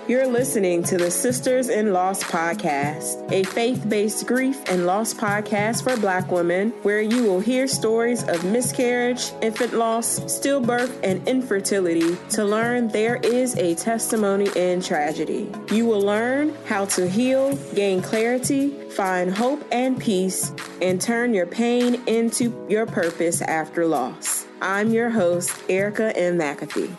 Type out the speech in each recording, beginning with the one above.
You're listening to the Sisters in Loss podcast, a faith-based grief and loss podcast for Black women, where you will hear stories of miscarriage, infant loss, stillbirth, and infertility to learn there is a testimony in tragedy. You will learn how to heal, gain clarity, find hope and peace, and turn your pain into your purpose after loss. I'm your host, Erica M. McAfee.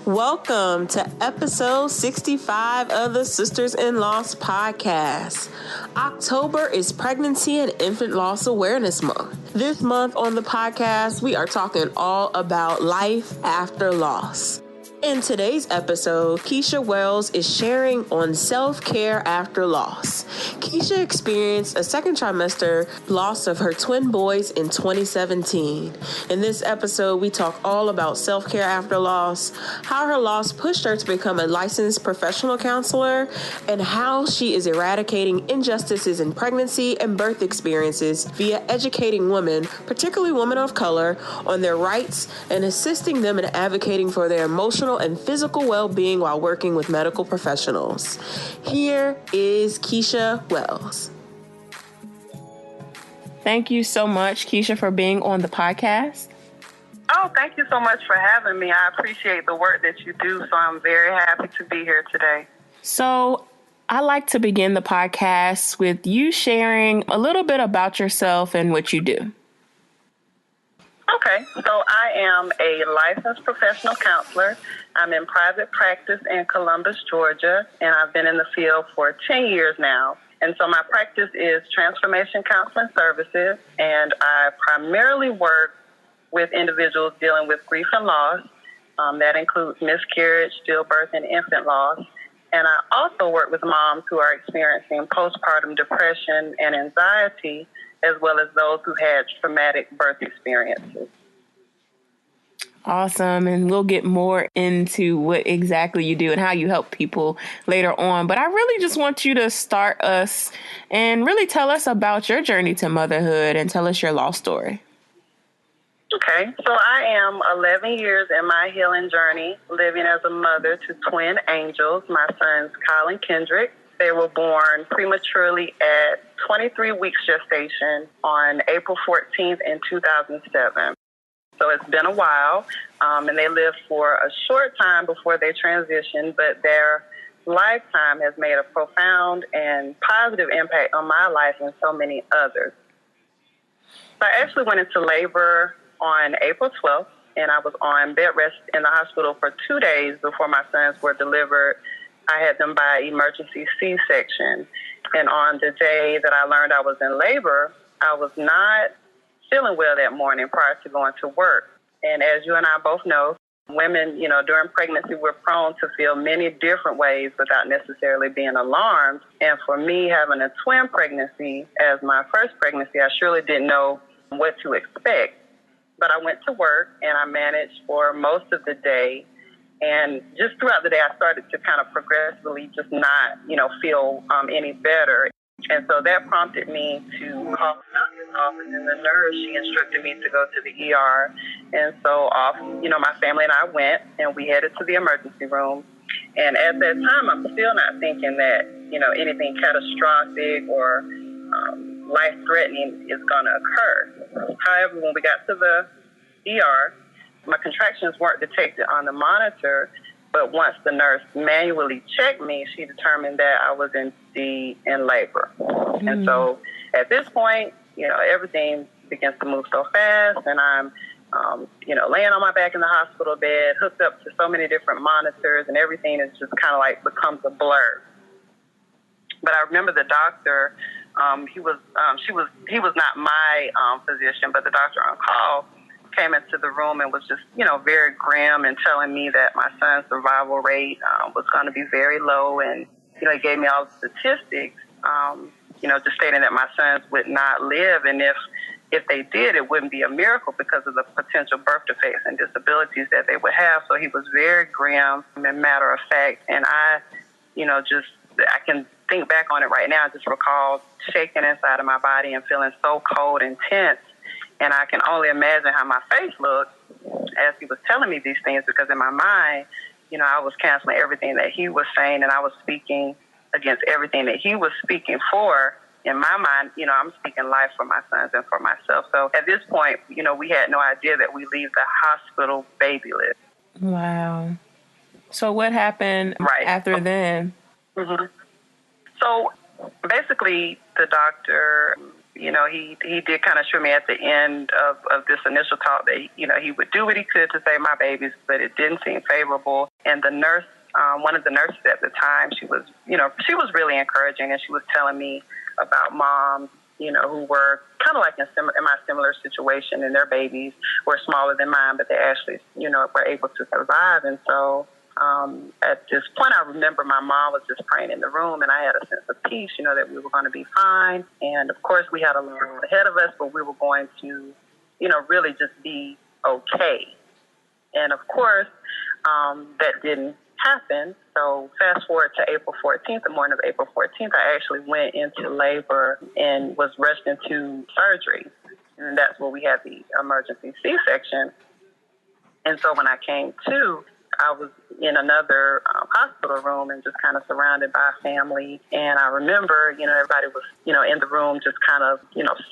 Welcome to episode 65 of the Sisters in Loss podcast. October is Pregnancy and Infant Loss Awareness Month. This month on the podcast, we are talking all about life after loss. In today's episode, Keisha Wells is sharing on self-care after loss. Keisha experienced a second trimester loss of her twin boys in 2017. In this episode, we talk all about self-care after loss, how her loss pushed her to become a licensed professional counselor, and how she is eradicating injustices in pregnancy and birth experiences via educating women, particularly women of color, on their rights and assisting them in advocating for their emotional and physical well-being while working with medical professionals. Here is Keisha Wells. Thank you so much, Keisha, for being on the podcast. Oh, thank you so much for having me. I appreciate the work that you do, so I'm very happy to be here today. So I like to begin the podcast with you sharing a little bit about yourself and what you do. Okay, so I am a licensed professional counselor. I'm in private practice in Columbus, Georgia, and I've been in the field for 10 years now. And so my practice is transformation counseling services, and I primarily work with individuals dealing with grief and loss. That includes miscarriage, stillbirth, and infant loss. And I also work with moms who are experiencing postpartum depression and anxiety, as well as those who had traumatic birth experiences. Awesome. And we'll get more into what exactly you do and how you help people later on. But I really just want you to start us and really tell us about your journey to motherhood and tell us your loss story. Okay, so I am 11 years in my healing journey, living as a mother to twin angels, my sons Kyle and Kendrick. They were born prematurely at 23 weeks gestation on April 14th in 2007. So it's been a while, and they lived for a short time before they transitioned, but their lifetime has made a profound and positive impact on my life and so many others. So I actually went into labor on April 12th, and I was on bed rest in the hospital for 2 days before my sons were delivered. I had them by emergency C-section. And on the day that I learned I was in labor, I was not feeling well that morning prior to going to work. And as you and I both know, women, during pregnancy, we're prone to feel many different ways without necessarily being alarmed. And for me, having a twin pregnancy as my first pregnancy, I surely didn't know what to expect. But I went to work and I managed for most of the day. And just throughout the day, I started to kind of progressively just not, feel any better. And so that prompted me to call the doctor's office, and the nurse, she instructed me to go to the ER. And so my family and I went, and we headed to the emergency room. And at that time, I'm still not thinking that, anything catastrophic or life-threatening is going to occur. However, when we got to the ER, my contractions weren't detected on the monitor, but once the nurse manually checked me, she determined that I was indeed in labor. Mm-hmm. And so at this point, everything begins to move so fast, and I'm, laying on my back in the hospital bed, hooked up to so many different monitors, and everything is just kind of like becomes a blur. But I remember the doctor, he was not my physician, but the doctor on call came into the room and was just, very grim and telling me that my son's survival rate was going to be very low. And, he gave me all the statistics, just stating that my sons would not live. And if they did, it wouldn't be a miracle because of the potential birth defects and disabilities that they would have. So he was very grim and matter of fact. And I can think back on it right now. I just recall shaking inside of my body and feeling so cold and tense. And I can only imagine how my face looked as he was telling me these things, because in my mind, I was canceling everything that he was saying, and I was speaking against everything that he was speaking for. In my mind, I'm speaking life for my sons and for myself. So at this point, we had no idea that we leave the hospital baby list. Wow. So what happened after then? Mm-hmm. So basically, the doctor, he did kind of assure me at the end of this initial talk that, he would do what he could to save my babies, but it didn't seem favorable. And the nurse, one of the nurses at the time, she was really encouraging, and she was telling me about moms, who were kind of like in my similar situation, and their babies were smaller than mine, but they actually, were able to survive. And so at this point, I remember my mom was just praying in the room, and I had a sense of peace, that we were going to be fine. And of course, we had a long road ahead of us, but we were going to, really just be okay. And of course, that didn't happen. So fast forward to April 14th, the morning of April 14th, I actually went into labor and was rushed into surgery. And that's where we had the emergency C-section. And so when I came to, I was in another hospital room and just kind of surrounded by family. And I remember, everybody was, in the room just kind of,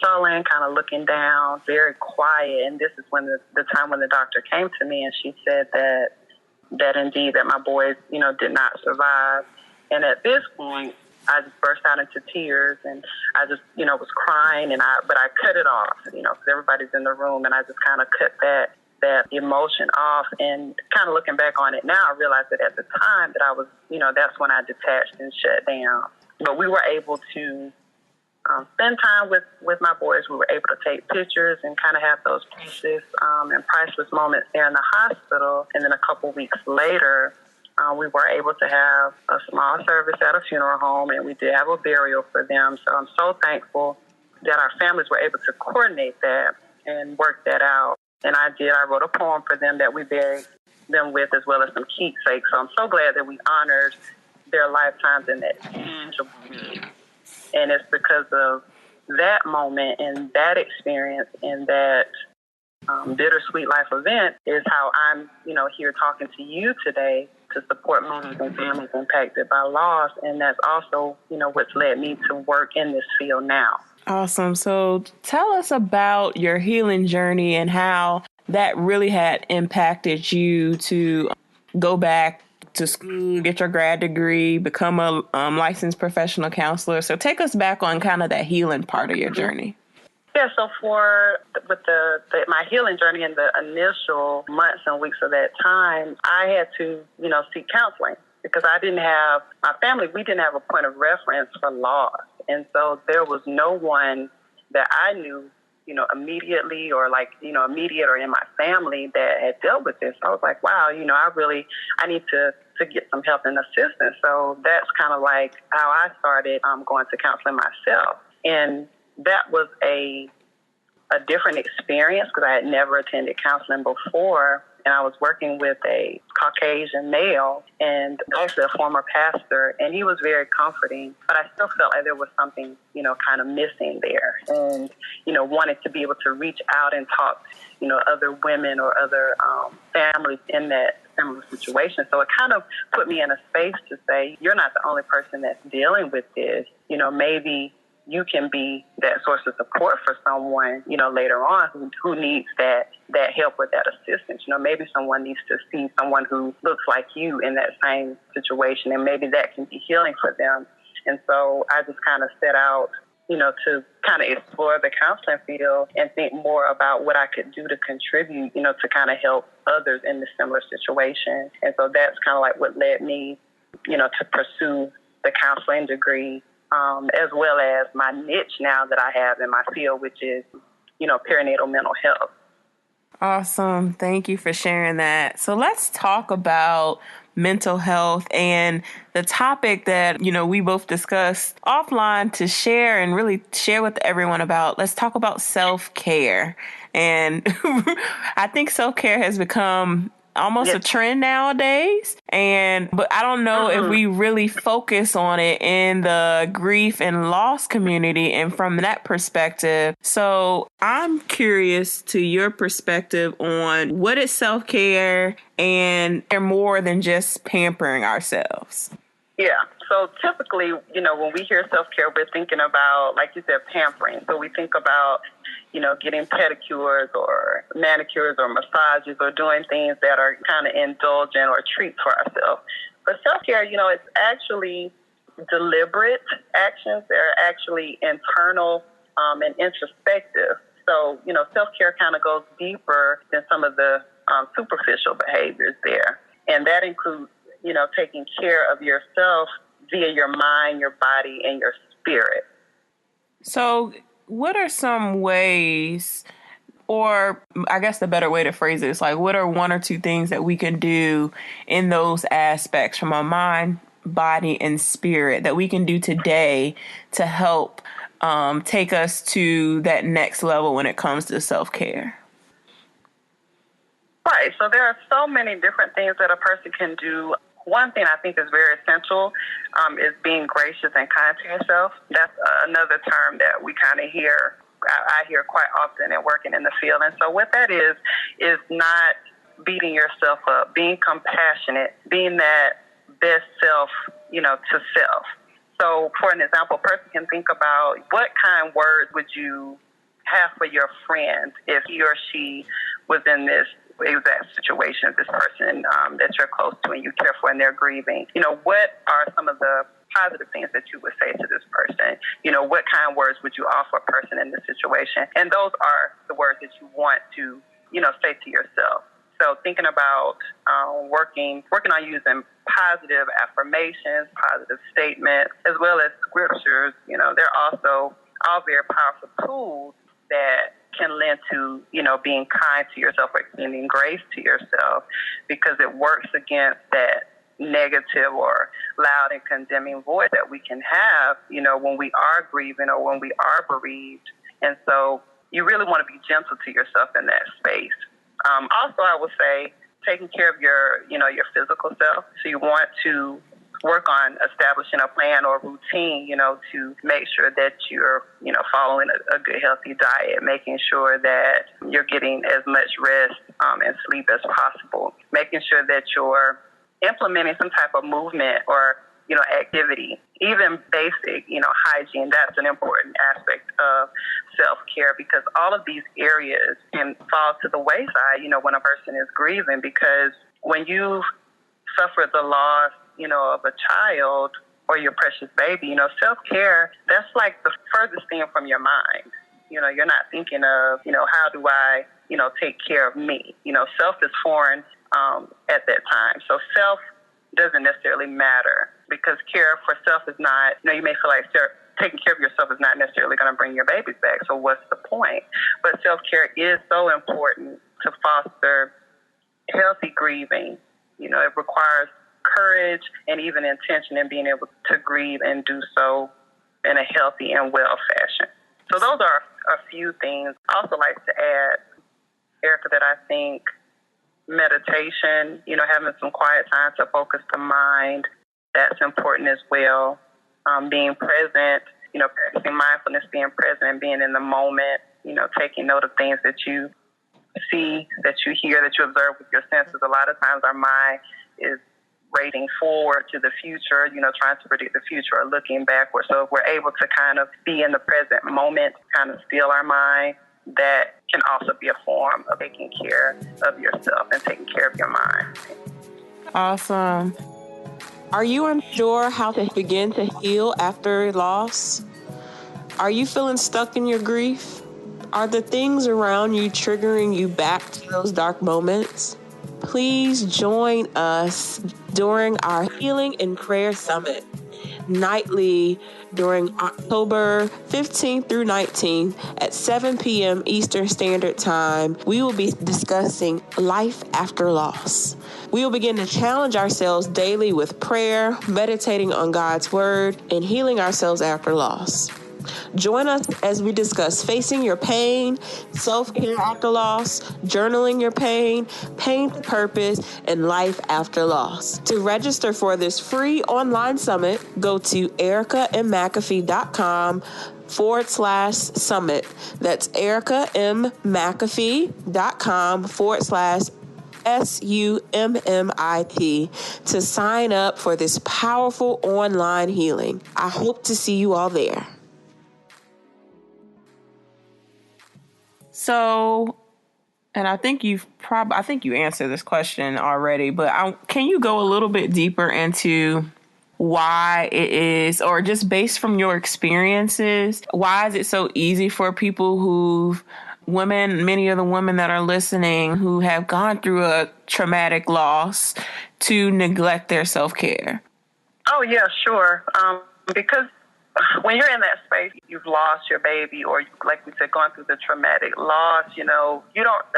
sullen, kind of looking down, very quiet. And this is when the time when the doctor came to me, and she said that indeed that my boys, did not survive. And at this point, I just burst out into tears, and I just, was crying, but I cut it off, because everybody's in the room, and I just kind of cut that emotion off. And kind of looking back on it now, I realized that at the time that I was, that's when I detached and shut down. But we were able to spend time with my boys. We were able to take pictures and kind of have those precious and priceless moments there in the hospital. And then a couple weeks later, we were able to have a small service at a funeral home, and we did have a burial for them. So I'm so thankful that our families were able to coordinate that and work that out. And I wrote a poem for them that we buried them with, as well as some keepsakes. So I'm so glad that we honored their lifetimes in that tangible way. And it's because of that moment and that experience and that bittersweet life event is how I'm, here talking to you today to support mothers and families impacted by loss. And that's also, what's led me to work in this field now. Awesome. So tell us about your healing journey and how that really had impacted you to go back to school, get your grad degree, become a licensed professional counselor. So take us back on kind of that healing part of your journey. Yeah, so with my healing journey in the initial months and weeks of that time, I had to, seek counseling because we didn't have a point of reference for loss. And so there was no one that I knew, immediately or immediate or in my family that had dealt with this. I was like, wow, I need to get some help and assistance. So that's kind of like how I started going to counseling myself. And that was a different experience because I had never attended counseling before. And I was working with a Caucasian male and actually a former pastor, and he was very comforting, but I still felt like there was something, kind of missing there, and, wanted to be able to reach out and talk, other women or other families in that similar situation. So it kind of put me in a space to say, you're not the only person that's dealing with this. Maybe you can be that source of support for someone, later on who needs that help with that assistance. Maybe someone needs to see someone who looks like you in that same situation, and maybe that can be healing for them. And so I just kind of set out, to kind of explore the counseling field and think more about what I could do to contribute, to kind of help others in this similar situation. And so that's kind of like what led me, to pursue the counseling degree, as well as my niche now that I have in my field, which is, perinatal mental health. Awesome. Thank you for sharing that. So let's talk about mental health and the topic that, we both discussed offline to share and really share with everyone about. Let's talk about self-care. And I think self-care has become almost a trend nowadays. But I don't know if we really focus on it in the grief and loss community and from that perspective. So I'm curious to your perspective on what is self-care and they're more than just pampering ourselves. Yeah. So typically, when we hear self-care, we're thinking about, like you said, pampering. So we think about, getting pedicures or manicures or massages or doing things that are kind of indulgent or treats for ourselves. But self-care, it's actually deliberate actions. They're actually internal and introspective. So, self-care kind of goes deeper than some of the superficial behaviors there. And that includes, taking care of yourself via your mind, your body, and your spirit. So what are some ways, or I guess the better way to phrase it is like, what are one or two things that we can do in those aspects from our mind, body, and spirit that we can do today to help take us to that next level when it comes to self-care? Right. So there are so many different things that a person can do. One thing I think is very essential is being gracious and kind to yourself. That's another term that we kind of hear, I hear quite often in working in the field. And so what that is not beating yourself up, being compassionate, being that best self, to self. So for an example, a person can think about what kind of words would you have for your friend if he or she was in this exact situation, this person that you're close to and you care for and they're grieving. What are some of the positive things that you would say to this person? What kind of words would you offer a person in this situation? And those are the words that you want to, say to yourself. So thinking about working on using positive affirmations, positive statements, as well as scriptures. They're also all very powerful tools that can lend to, being kind to yourself or extending grace to yourself, because it works against that negative or loud and condemning voice that we can have, when we are grieving or when we are bereaved. And so you really want to be gentle to yourself in that space. Also, I would say taking care of your physical self. So you want to work on establishing a plan or routine, to make sure that you're, following a good, healthy diet, making sure that you're getting as much rest and sleep as possible, making sure that you're implementing some type of movement or, activity, even basic, hygiene. That's an important aspect of self-care, because all of these areas can fall to the wayside, when a person is grieving, because when you suffer the loss, of a child or your precious baby, self-care, that's like the furthest thing from your mind. You're not thinking of, how do I, take care of me? Self is foreign at that time. So self doesn't necessarily matter, because care for self is not, you may feel like taking care of yourself is not necessarily going to bring your babies back. So what's the point? But self-care is so important to foster healthy grieving. It requires courage and even intention in being able to grieve and do so in a healthy and well fashion. So those are a few things. I also like to add, Erica, that I think meditation, having some quiet time to focus the mind, that's important as well. Being present, practicing mindfulness, being present and being in the moment, taking note of things that you see, that you hear, that you observe with your senses. A lot of times our mind is racing forward to the future, trying to predict the future or looking backward. So if we're able to kind of be in the present moment, kind of still our mind, that can also be a form of taking care of yourself and taking care of your mind. Awesome. Are you unsure how to begin to heal after loss? Are you feeling stuck in your grief? Are the things around you triggering you back to those dark moments? Please join us during our Healing in Prayer Summit nightly during October 15th through 19th at 7 p.m. Eastern Standard Time. We will be discussing life after loss. We will begin to challenge ourselves daily with prayer, meditating on God's word, and healing ourselves after loss. Join us as we discuss facing your pain, self-care after loss, journaling your pain, pain to purpose, and life after loss. To register for this free online summit, go to ericamcafee.com/summit. That's ericamcafee.com/SUMMIT to sign up for this powerful online healing. I hope to see you all there. So, and I think you answered this question already, but can you go a little bit deeper into why it is, or just based from your experiences, why is it so easy for people many of the women that are listening who have gone through a traumatic loss to neglect their self-care? Oh, yeah, sure. Because when you're in that space, you've lost your baby, or like we said, going through the traumatic loss, you don't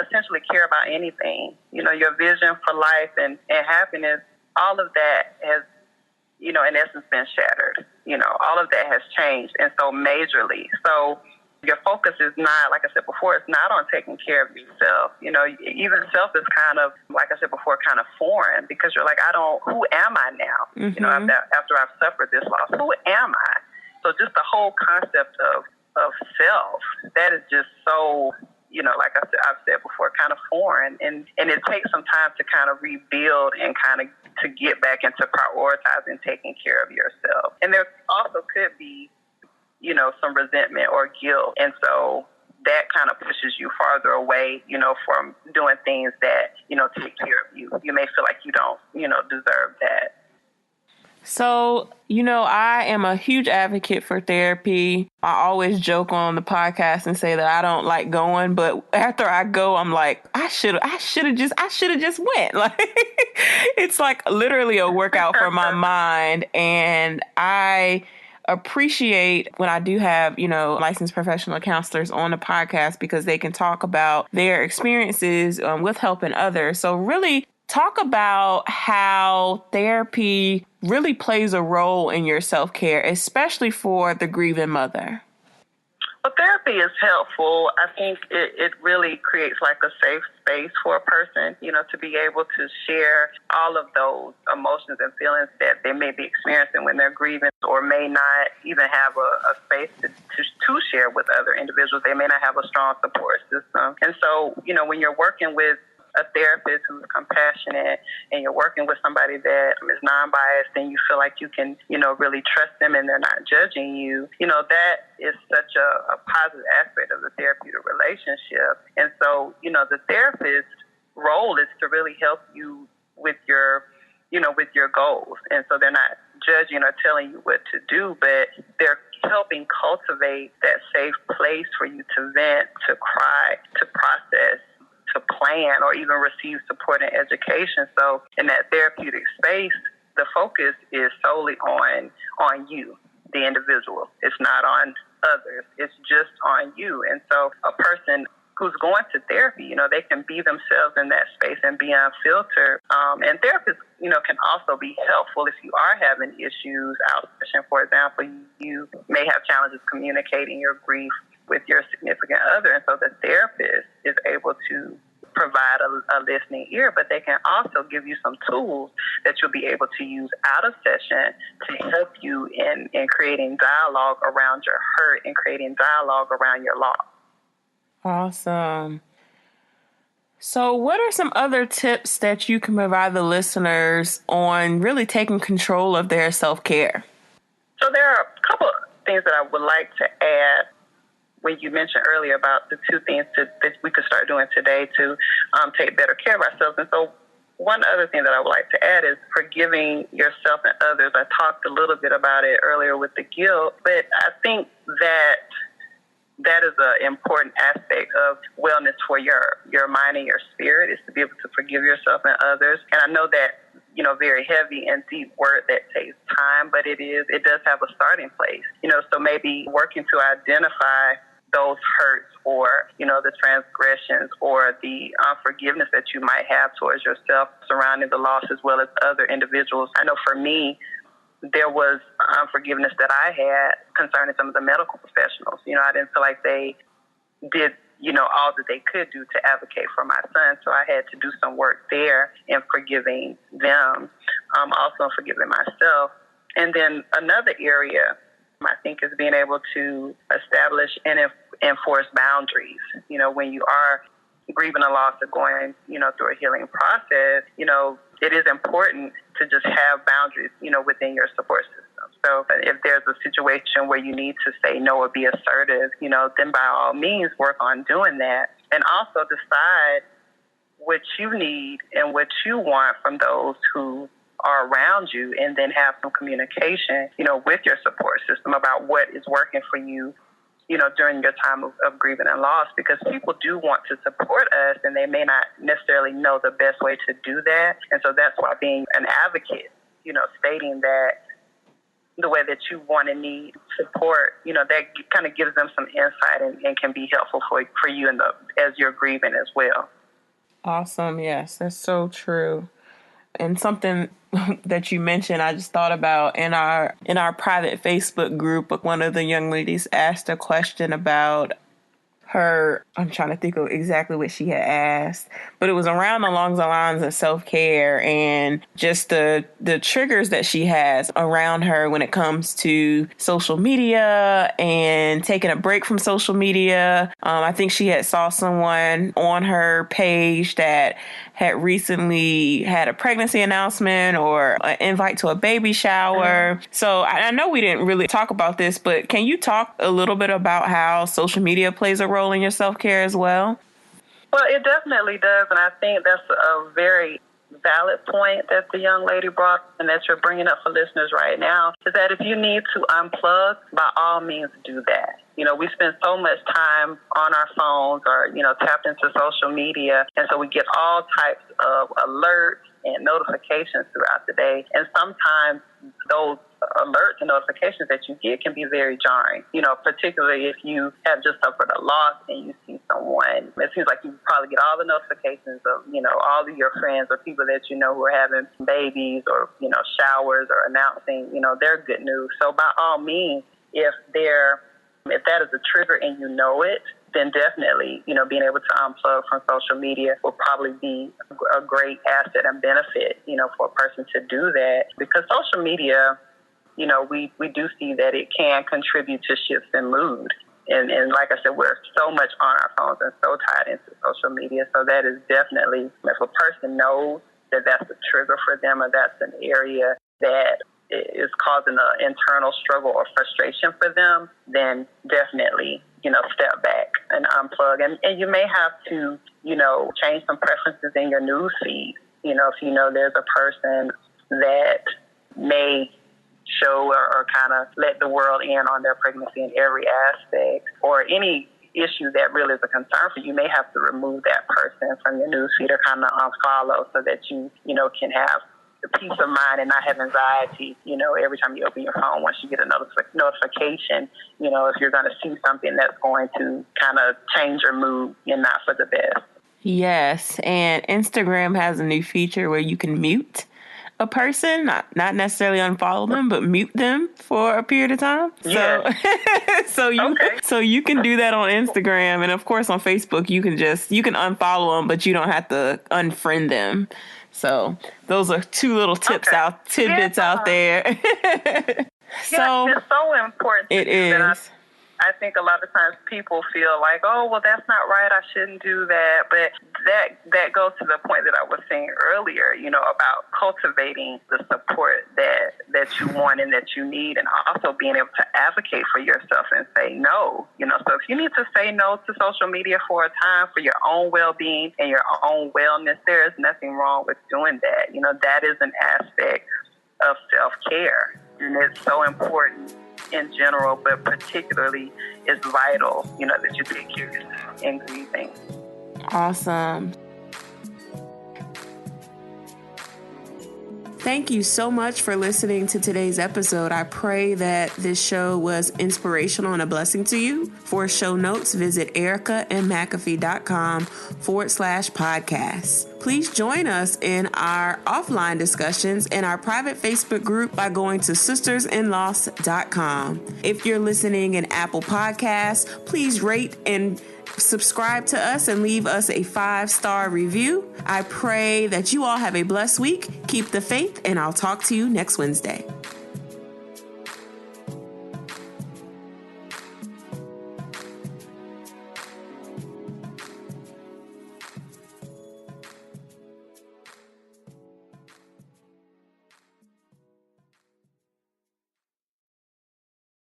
essentially care about anything. Your vision for life and happiness, all of that has, in essence been shattered. All of that has changed, and so majorly. So your focus is not, like I said before, it's not on taking care of yourself. Even self is kind of, like I said before, kind of foreign, because you're like, who am I now? Mm-hmm. After I've suffered this loss, who am I? So just the whole concept of self, that is just so, like I've said before, kind of foreign. And it takes some time to kind of rebuild and kind of to get back into prioritizing taking care of yourself. And there also could be, some resentment or guilt. And so that kind of pushes you farther away, from doing things that, take care of you. You may feel like you don't, deserve that. So, I am a huge advocate for therapy. I always joke on the podcast and say that I don't like going, but after I go, I'm like, I should have just went. Like, it's like literally a workout for my mind. And I appreciate when I do have, licensed professional counselors on the podcast, because they can talk about their experiences with helping others. So really talk about how therapy really plays a role in your self-care, especially for the grieving mother. Well, therapy is helpful. I think it really creates like a safe space for a person, to be able to share all of those emotions and feelings that they may be experiencing when they're grieving, or may not even have a space to share with other individuals. They may not have a strong support system. And so, when you're working with a therapist who's compassionate, and you're working with somebody that is non-biased, and you feel like you can, really trust them and they're not judging you, that is such a positive aspect of the therapeutic relationship. And so, the therapist's role is to really help you with your goals. And so they're not judging or telling you what to do, but they're helping cultivate that safe place for you to vent, to cry, to process, to plan, or even receive support and education. So in that therapeutic space, the focus is solely on you, the individual. It's not on others. It's just on you. And so a person who's going to therapy, they can be themselves in that space and be unfiltered. And therapists, can also be helpful if you are having issues out session. For example, you may have challenges communicating your grief with your significant other. And so the therapist is able to provide a listening ear, but they can also give you some tools that you'll be able to use out of session to help you in creating dialogue around your hurt and creating dialogue around your loss. Awesome. So what are some other tips that you can provide the listeners on really taking control of their self-care? So there are a couple of things that I would like to add when you mentioned earlier about the two things that we could start doing today to take better care of ourselves. And so one other thing that I would like to add is forgiving yourself and others. I talked a little bit about it earlier with the guilt, but I think that is an important aspect of wellness for your mind and your spirit, is to be able to forgive yourself and others. And I know that, very heavy and deep word that takes time, but it does have a starting place. So maybe working to identify those hurts or, the transgressions or the unforgiveness that you might have towards yourself surrounding the loss, as well as other individuals. I know for me, there was unforgiveness that I had concerning some of the medical professionals. I didn't feel like they did, all that they could do to advocate for my son. So I had to do some work there in forgiving them, also in forgiving myself. And then another area, I think, is being able to establish and enforce boundaries. When you are grieving a loss or going, through a healing process, it is important to just have boundaries, within your support system. So if there's a situation where you need to say no or be assertive, then by all means work on doing that. And also decide what you need and what you want from those who are around you, and then have some communication, with your support system about what is working for you, during your time of grieving and loss, because people do want to support us and they may not necessarily know the best way to do that. And so that's why being an advocate, stating that the way that you want and need support, that kind of gives them some insight and can be helpful for you as you're grieving as well. Awesome. Yes, that's so true. And something that you mentioned, I just thought about in our private Facebook group, one of the young ladies asked a question about her. I'm trying to think of exactly what she had asked, but it was along the lines of self-care and just the triggers that she has around her when it comes to social media and taking a break from social media. I think she had saw someone on her page that had recently had a pregnancy announcement or an invite to a baby shower. So I know we didn't really talk about this, but can you talk a little bit about how social media plays a role in your self-care as well? Well, it definitely does. And I think that's a very valid point that the young lady brought and that you're bringing up for listeners right now, is that if you need to unplug, by all means do that. We spend so much time on our phones or, tapped into social media. And so we get all types of alerts and notifications throughout the day. And sometimes those alerts and notifications that you get can be very jarring, particularly if you have just suffered a loss and you see someone. It seems like you probably get all the notifications of, all of your friends or people that who are having babies or, showers or announcing, their good news. So by all means, if that is a trigger and you know it, then definitely, being able to unplug from social media will probably be a great asset and benefit, for a person to do that. Because social media, we do see that it can contribute to shifts in mood. And like I said, we're so much on our phones and so tied into social media. So that is definitely, if a person knows that that's a trigger for them or that's an area that is causing an internal struggle or frustration for them, then definitely, step back and unplug. And you may have to, change some preferences in your news feed. If there's a person that may show or kind of let the world in on their pregnancy in every aspect, or any issue that really is a concern for you, may have to remove that person from your news feed or kind of unfollow so that you can have the peace of mind and not have anxiety, every time you open your phone once you get a notification, if you're going to see something that's going to kind of change your mood and not for the best. Yes, and Instagram has a new feature where you can mute a person, not necessarily unfollow them, but mute them for a period of time. Yeah. So you can do that on Instagram, and of course on Facebook you can unfollow them, but you don't have to unfriend them. So those are two little tidbits out there. So it's so important. It is. I think a lot of times people feel like, oh, well, that's not right. I shouldn't do that. But that goes to the point that I was saying earlier, about cultivating the support that you want and that you need, and also being able to advocate for yourself and say no. So if you need to say no to social media for a time for your own well-being and your own wellness, there is nothing wrong with doing that. That is an aspect of self-care, and it's so important in general, but particularly is vital, that you take care of yourself in grieving. Awesome. Thank you so much for listening to today's episode. I pray that this show was inspirational and a blessing to you. For show notes, visit ericamcafee.com/podcast. Please join us in our offline discussions in our private Facebook group by going to sistersinloss.com. If you're listening in Apple Podcasts, please rate and subscribe to us and leave us a 5-star review. I pray that you all have a blessed week. Keep the faith, and I'll talk to you next Wednesday.